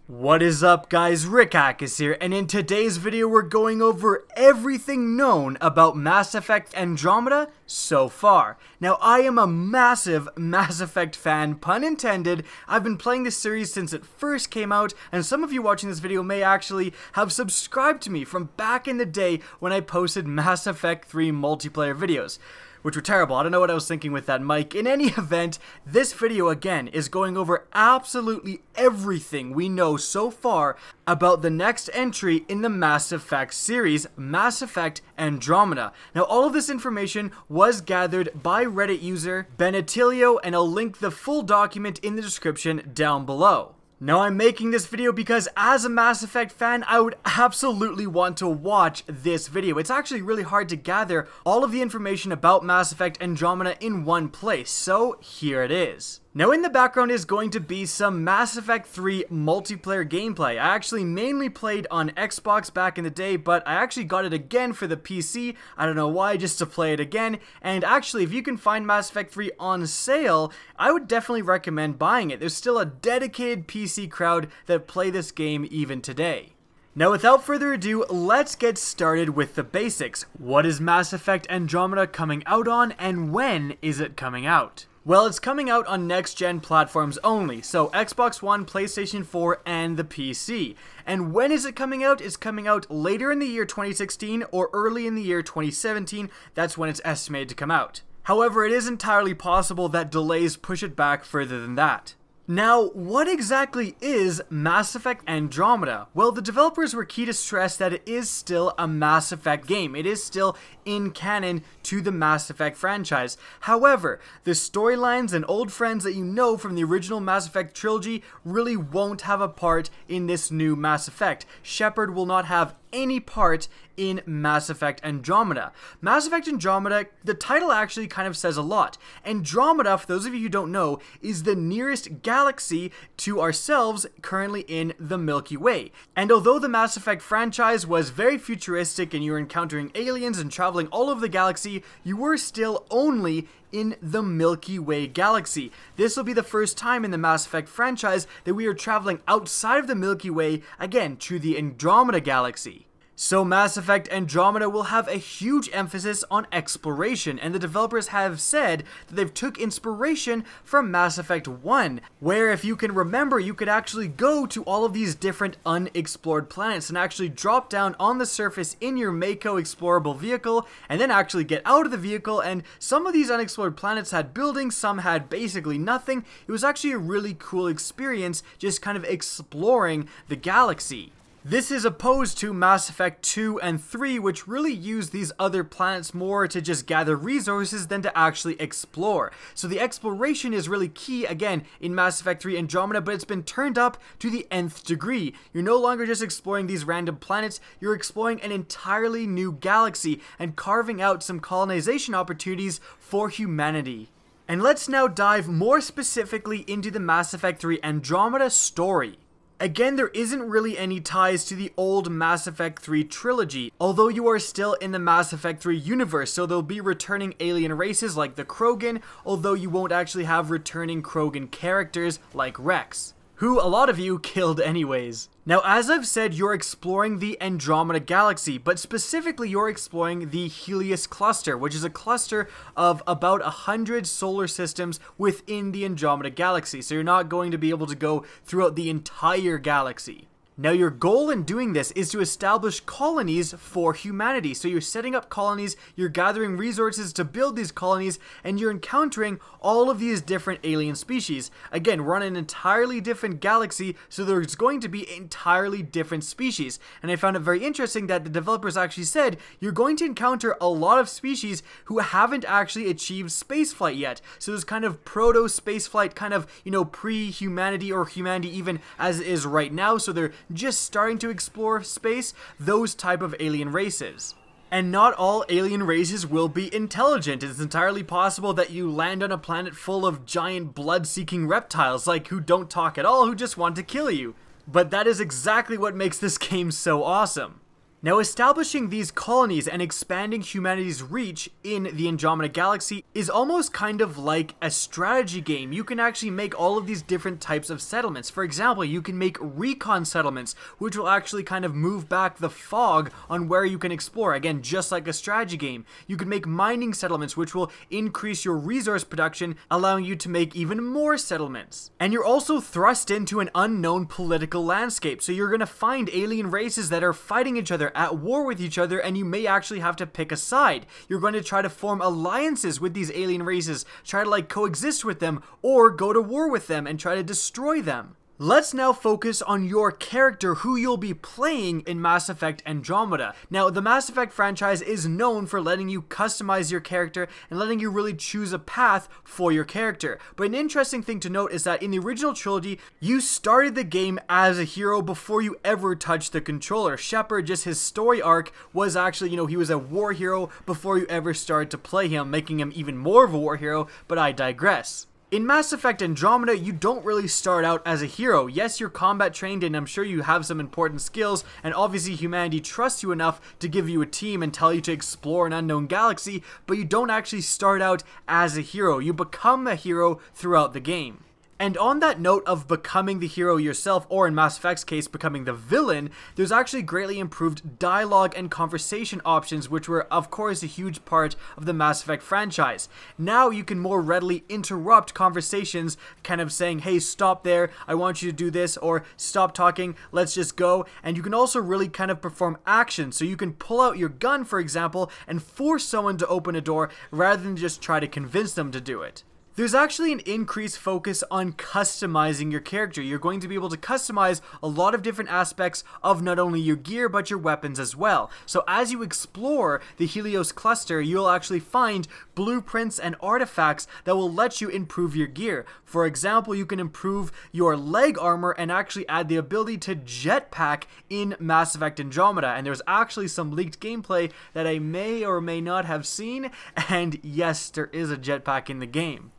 What is up, guys? Rickackis here, and in today's video we're going over everything known about Mass Effect Andromeda so far. Now, I am a massive Mass Effect fan, pun intended. I've been playing this series since it first came out, and some of you watching this video may actually have subscribed to me from back in the day when I posted Mass Effect 3 multiplayer videos, which were terrible. I don't know what I was thinking with that mic. In any event, this video again is going over absolutely everything we know so far about the next entry in the Mass Effect series, Mass Effect Andromeda. Now, all of this information was gathered by Reddit user Benetilio, and I'll link the full document in the description down below. Now, I'm making this video because as a Mass Effect fan, I would absolutely want to watch this video. It's actually really hard to gather all of the information about Mass Effect Andromeda in one place, so here it is. Now, in the background is going to be some Mass Effect 3 multiplayer gameplay. I actually mainly played on Xbox back in the day, but I actually got it again for the PC. I don't know why, just to play it again. And actually, if you can find Mass Effect 3 on sale, I would definitely recommend buying it. There's still a dedicated PC crowd that play this game even today. Now, without further ado, let's get started with the basics. What is Mass Effect Andromeda coming out on, and when is it coming out? Well, it's coming out on next-gen platforms only, so Xbox One, PlayStation 4, and the PC. And when is it coming out? It's coming out later in the year 2016 or early in the year 2017. That's when it's estimated to come out. However, it is entirely possible that delays push it back further than that. Now, what exactly is Mass Effect Andromeda? Well, the developers were key to stress that it is still a Mass Effect game. It is still in canon to the Mass Effect franchise. However, the storylines and old friends that you know from the original Mass Effect trilogy really won't have a part in this new Mass Effect. Shepard will not have any part in Mass Effect Andromeda. Mass Effect Andromeda, the title actually kind of says a lot. Andromeda, for those of you who don't know, is the nearest galaxy to ourselves currently in the Milky Way. And although the Mass Effect franchise was very futuristic and you were encountering aliens and traveling all over the galaxy, you were still only in the Milky Way galaxy. This will be the first time in the Mass Effect franchise that we are traveling outside of the Milky Way, again, to the Andromeda galaxy. So Mass Effect Andromeda will have a huge emphasis on exploration, and the developers have said that they've took inspiration from Mass Effect 1, where, if you can remember, you could actually go to all of these different unexplored planets and actually drop down on the surface in your Mako explorable vehicle, and then actually get out of the vehicle. And some of these unexplored planets had buildings, some had basically nothing. It was actually a really cool experience, just kind of exploring the galaxy. This is opposed to Mass Effect 2 and 3, which really use these other planets more to just gather resources than to actually explore. So the exploration is really key, again, in Mass Effect 3 Andromeda, but it's been turned up to the nth degree. You're no longer just exploring these random planets, you're exploring an entirely new galaxy and carving out some colonization opportunities for humanity. And let's now dive more specifically into the Mass Effect 3 Andromeda story. Again, there isn't really any ties to the old Mass Effect 3 trilogy, although you are still in the Mass Effect 3 universe, so there'll be returning alien races like the Krogan, although you won't actually have returning Krogan characters like Rex, who a lot of you killed anyways. Now, as I've said, you're exploring the Andromeda galaxy, but specifically you're exploring the Helios cluster, which is a cluster of about 100 solar systems within the Andromeda galaxy, so you're not going to be able to go throughout the entire galaxy. Now, your goal in doing this is to establish colonies for humanity. So you're setting up colonies, you're gathering resources to build these colonies, and you're encountering all of these different alien species. Again, we're on an entirely different galaxy, so there's going to be entirely different species. And I found it very interesting that the developers actually said you're going to encounter a lot of species who haven't actually achieved spaceflight yet. So there's kind of proto-spaceflight, kind of, you know, pre-humanity or humanity even as it is right now. So they're just starting to explore space, those type of alien races. And not all alien races will be intelligent. It's entirely possible that you land on a planet full of giant blood-seeking reptiles, like who don't talk at all, who just want to kill you. But that is exactly what makes this game so awesome. Now, establishing these colonies and expanding humanity's reach in the Andromeda Galaxy is almost kind of like a strategy game. You can actually make all of these different types of settlements. For example, you can make recon settlements, which will actually kind of move back the fog on where you can explore. Again, just like a strategy game. You can make mining settlements, which will increase your resource production, allowing you to make even more settlements. And you're also thrust into an unknown political landscape, so you're going to find alien races that are fighting each other, at war with each other, and you may actually have to pick a side. You're going to try to form alliances with these alien races, try to like coexist with them, or go to war with them and try to destroy them. Let's now focus on your character, who you'll be playing in Mass Effect Andromeda. Now, the Mass Effect franchise is known for letting you customize your character and letting you really choose a path for your character. But an interesting thing to note is that in the original trilogy, you started the game as a hero before you ever touched the controller. Shepard, just his story arc was actually, he was a war hero before you ever started to play him, making him even more of a war hero, but I digress. In Mass Effect Andromeda, you don't really start out as a hero. Yes, you're combat trained and I'm sure you have some important skills, and obviously humanity trusts you enough to give you a team and tell you to explore an unknown galaxy, but you don't actually start out as a hero. You become a hero throughout the game. And on that note of becoming the hero yourself, or in Mass Effect's case, becoming the villain, there's actually greatly improved dialogue and conversation options, which were, of course, a huge part of the Mass Effect franchise. Now you can more readily interrupt conversations, kind of saying, hey, stop there, I want you to do this, or stop talking, let's just go. And you can also really kind of perform action, so you can pull out your gun, for example, and force someone to open a door, rather than just try to convince them to do it. There's actually an increased focus on customizing your character. You're going to be able to customize a lot of different aspects of not only your gear, but your weapons as well. So as you explore the Helios cluster, you'll actually find blueprints and artifacts that will let you improve your gear. For example, you can improve your leg armor and actually add the ability to jetpack in Mass Effect Andromeda. And there's actually some leaked gameplay that I may or may not have seen, and yes, there is a jetpack in the game.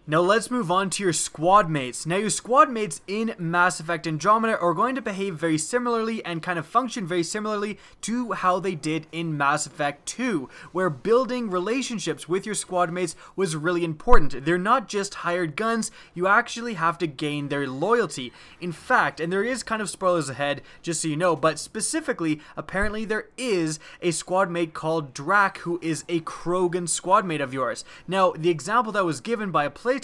Now let's move on to your squad mates. Now your squad mates in Mass Effect Andromeda are going to behave very similarly and kind of function very similarly to how they did in Mass Effect 2, where building relationships with your squad mates was really important. They're not just hired guns, you actually have to gain their loyalty. In fact, and there is kind of spoilers ahead, just so you know, but specifically, apparently there is a squad mate called Drac who is a Krogan squad mate of yours. Now, the example that was given by a playtester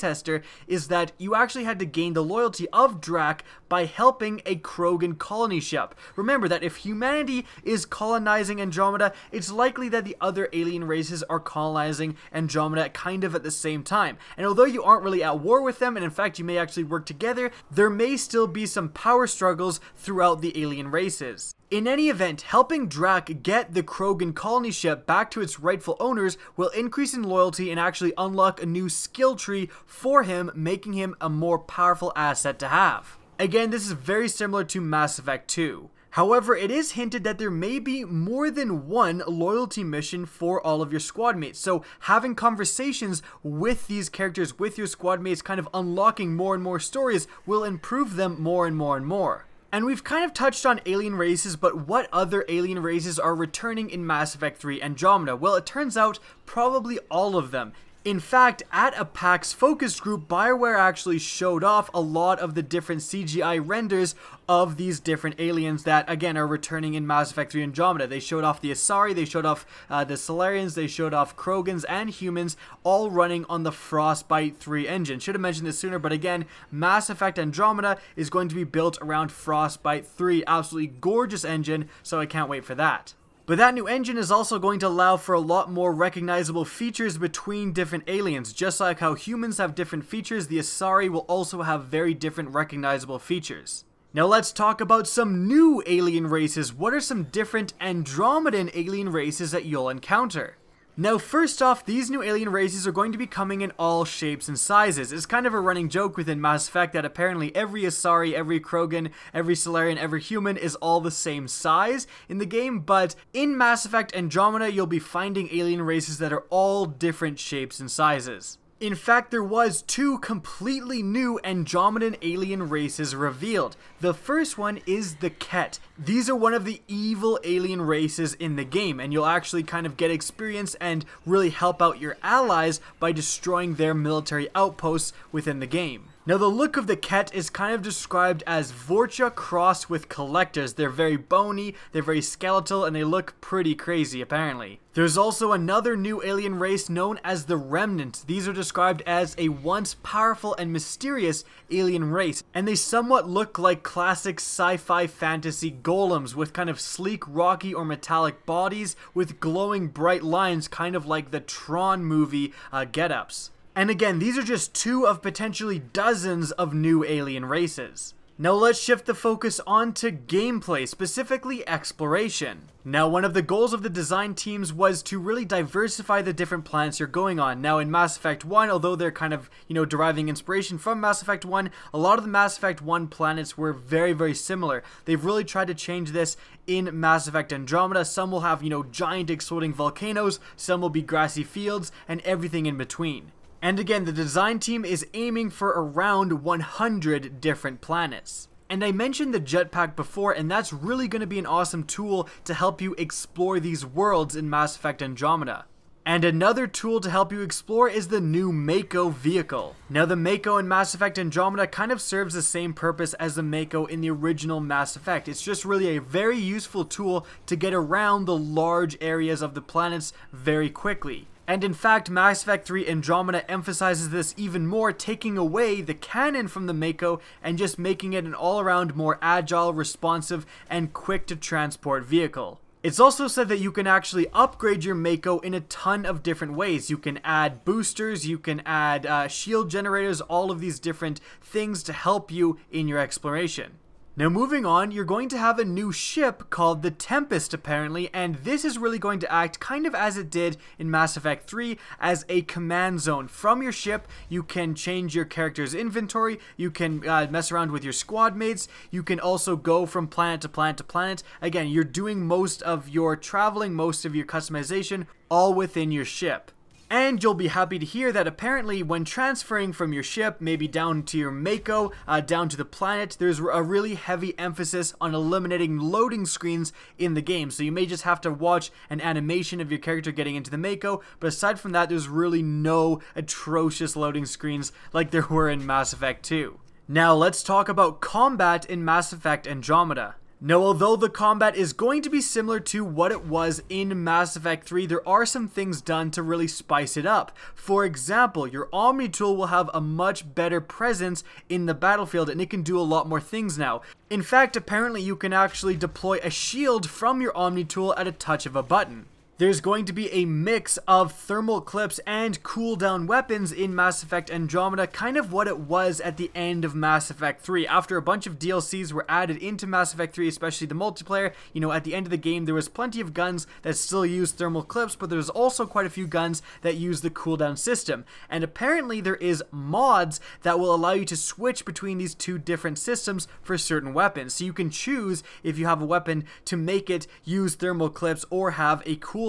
is that you actually had to gain the loyalty of Drac by helping a Krogan colony ship. Remember that if humanity is colonizing Andromeda, it's likely that the other alien races are colonizing Andromeda kind of at the same time. And although you aren't really at war with them, and in fact you may actually work together, there may still be some power struggles throughout the alien races. In any event, helping Drac get the Krogan colony ship back to its rightful owners will increase in loyalty and actually unlock a new skill tree for him, making him a more powerful asset to have. Again, this is very similar to Mass Effect 2. However, it is hinted that there may be more than one loyalty mission for all of your squad mates. So having conversations with these characters, with your squad mates, kind of unlocking more and more stories will improve them more and more and more. And we've kind of touched on alien races, but what other alien races are returning in Mass Effect 3 Andromeda? Well, it turns out probably all of them. In fact, at a PAX focus group, BioWare actually showed off a lot of the different CGI renders of these different aliens that, again, are returning in Mass Effect 3 Andromeda. They showed off the Asari, they showed off the Solarians, they showed off Krogans and humans, all running on the Frostbite 3 engine. Should have mentioned this sooner, but again, Mass Effect Andromeda is going to be built around Frostbite 3. Absolutely gorgeous engine, so I can't wait for that. But that new engine is also going to allow for a lot more recognizable features between different aliens. Just like how humans have different features, the Asari will also have very different recognizable features. Now let's talk about some new alien races. What are some different Andromedan alien races that you'll encounter? Now first off, these new alien races are going to be coming in all shapes and sizes. It's kind of a running joke within Mass Effect that apparently every Asari, every Krogan, every Solarian, every human is all the same size in the game, but in Mass Effect Andromeda you'll be finding alien races that are all different shapes and sizes. In fact, there was 2 completely new Andromedan alien races revealed. The first one is the Ket. These are one of the evil alien races in the game, and you'll actually kind of get experience and really help out your allies by destroying their military outposts within the game. Now, the look of the Ket is kind of described as Vorcha crossed with Collectors. They're very bony, they're very skeletal, and they look pretty crazy, apparently. There's also another new alien race known as the Remnants. These are described as a once powerful and mysterious alien race, and they somewhat look like classic sci-fi fantasy golems with kind of sleek, rocky, or metallic bodies with glowing bright lines, kind of like the Tron movie get-ups. And again, these are just 2 of potentially dozens of new alien races. Now let's shift the focus onto gameplay, specifically exploration. Now, one of the goals of the design teams was to really diversify the different planets you're going on. Now, in Mass Effect 1, although they're kind of, deriving inspiration from Mass Effect 1, a lot of the Mass Effect 1 planets were very, very similar. They've really tried to change this in Mass Effect Andromeda. Some will have, giant exploding volcanoes, some will be grassy fields, and everything in between. And again, the design team is aiming for around 100 different planets. And I mentioned the jetpack before, and that's really going to be an awesome tool to help you explore these worlds in Mass Effect Andromeda. And another tool to help you explore is the new Mako vehicle. Now, the Mako in Mass Effect Andromeda kind of serves the same purpose as the Mako in the original Mass Effect. It's just really a very useful tool to get around the large areas of the planets very quickly. And in fact, Mass Effect 3 Andromeda emphasizes this even more, taking away the cannon from the Mako and just making it an all-around more agile, responsive, and quick-to-transport vehicle. It's also said that you can actually upgrade your Mako in a ton of different ways. You can add boosters, you can add shield generators, all of these different things to help you in your exploration. Now, moving on, you're going to have a new ship called the Tempest, apparently, and this is really going to act kind of as it did in Mass Effect 3 as a command zone. From your ship, you can change your character's inventory, you can mess around with your squad mates, you can also go from planet to planet to planet. Again, you're doing most of your traveling, most of your customization, all within your ship. And you'll be happy to hear that apparently when transferring from your ship, maybe down to your Mako, down to the planet, there's a really heavy emphasis on eliminating loading screens in the game. So you may just have to watch an animation of your character getting into the Mako, but aside from that, there's really no atrocious loading screens like there were in Mass Effect 2. Now let's talk about combat in Mass Effect Andromeda. Now, although the combat is going to be similar to what it was in Mass Effect 3, there are some things done to really spice it up. For example, your Omni tool will have a much better presence in the battlefield, and it can do a lot more things now. In fact, apparently you can actually deploy a shield from your Omni tool at a touch of a button. There's going to be a mix of thermal clips and cooldown weapons in Mass Effect Andromeda, kind of what it was at the end of Mass Effect 3. After a bunch of DLCs were added into Mass Effect 3, especially the multiplayer, at the end of the game there was plenty of guns that still used thermal clips, but there's also quite a few guns that use the cooldown system. And apparently there is mods that will allow you to switch between these 2 different systems for certain weapons. So you can choose, if you have a weapon, to make it use thermal clips or have a cooldown.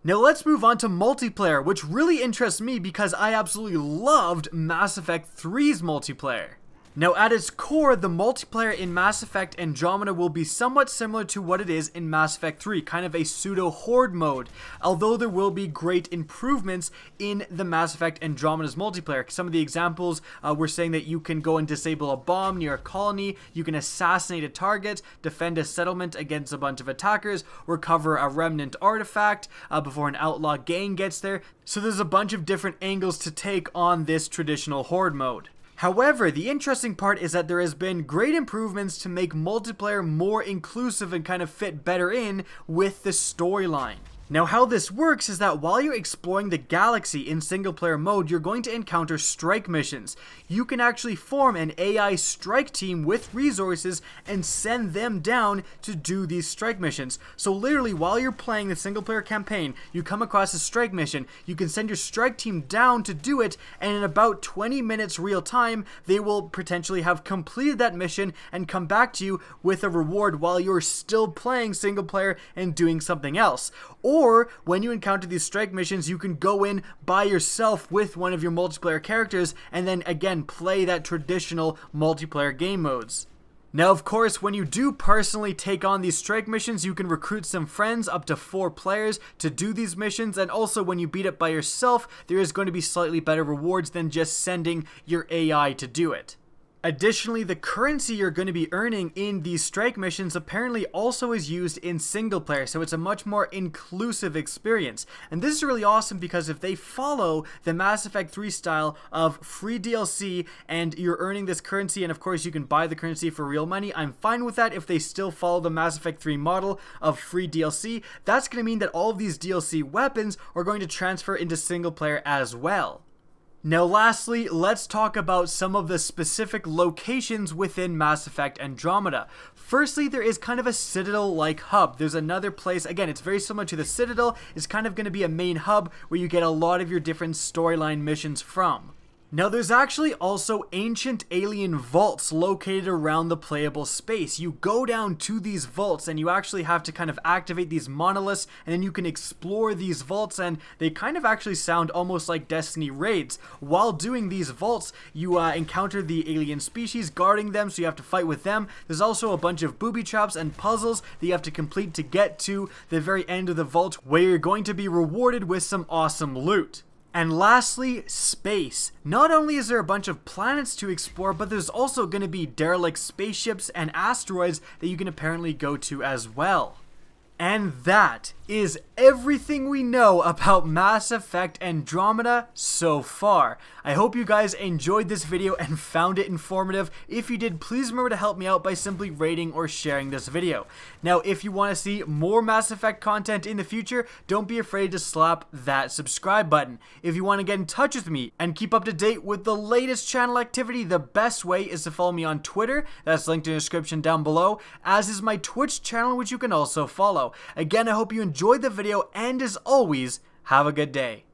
Now let's move on to multiplayer, which really interests me because I absolutely loved Mass Effect 3's multiplayer. Now, at its core, the multiplayer in Mass Effect Andromeda will be somewhat similar to what it is in Mass Effect 3, kind of a pseudo-horde mode, although there will be great improvements in the Mass Effect Andromeda's multiplayer. Some of the examples were saying that you can go and disable a bomb near a colony, you can assassinate a target, defend a settlement against a bunch of attackers, recover a remnant artifact before an outlaw gang gets there. So there's a bunch of different angles to take on this traditional horde mode. However, the interesting part is that there has been great improvements to make multiplayer more inclusive and kind of fit better in with the storyline. Now, how this works is that while you're exploring the galaxy in single player mode, you're going to encounter strike missions. You can actually form an AI strike team with resources and send them down to do these strike missions. So literally, while you're playing the single player campaign, you come across a strike mission, you can send your strike team down to do it, and in about 20 minutes real time, they will potentially have completed that mission and come back to you with a reward while you're still playing single player and doing something else. Or Or, when you encounter these strike missions, you can go in by yourself with one of your multiplayer characters and then again play that traditional multiplayer game modes. Now, of course, when you do personally take on these strike missions, you can recruit some friends, up to 4 players, to do these missions, and also when you beat it by yourself, there is going to be slightly better rewards than just sending your AI to do it. Additionally, the currency you're going to be earning in these strike missions apparently also is used in single player, so it's a much more inclusive experience. And this is really awesome because if they follow the Mass Effect 3 style of free DLC and you're earning this currency, and of course you can buy the currency for real money, I'm fine with that if they still follow the Mass Effect 3 model of free DLC. That's going to mean that all of these DLC weapons are going to transfer into single player as well. Now lastly, let's talk about some of the specific locations within Mass Effect Andromeda. Firstly, there is kind of a Citadel-like hub. There's another place, again, it's very similar to the Citadel. It's kind of going to be a main hub where you get a lot of your different storyline missions from. Now there's actually also ancient alien vaults located around the playable space. You go down to these vaults and you actually have to kind of activate these monoliths, and then you can explore these vaults, and they kind of actually sound almost like Destiny raids. While doing these vaults, you encounter the alien species guarding them, so you have to fight with them. There's also a bunch of booby traps and puzzles that you have to complete to get to the very end of the vault, where you're going to be rewarded with some awesome loot. And lastly, space. Not only is there a bunch of planets to explore, but there's also going to be derelict spaceships and asteroids that you can apparently go to as well. And that is everything we know about Mass Effect Andromeda so far. I hope you guys enjoyed this video and found it informative. If you did, please remember to help me out by simply rating or sharing this video. Now, if you want to see more Mass Effect content in the future, don't be afraid to slap that subscribe button. If you want to get in touch with me and keep up to date with the latest channel activity, the best way is to follow me on Twitter. That's linked in the description down below, as is my Twitch channel, which you can also follow. Again, I hope you enjoyed the video, and as always, have a good day.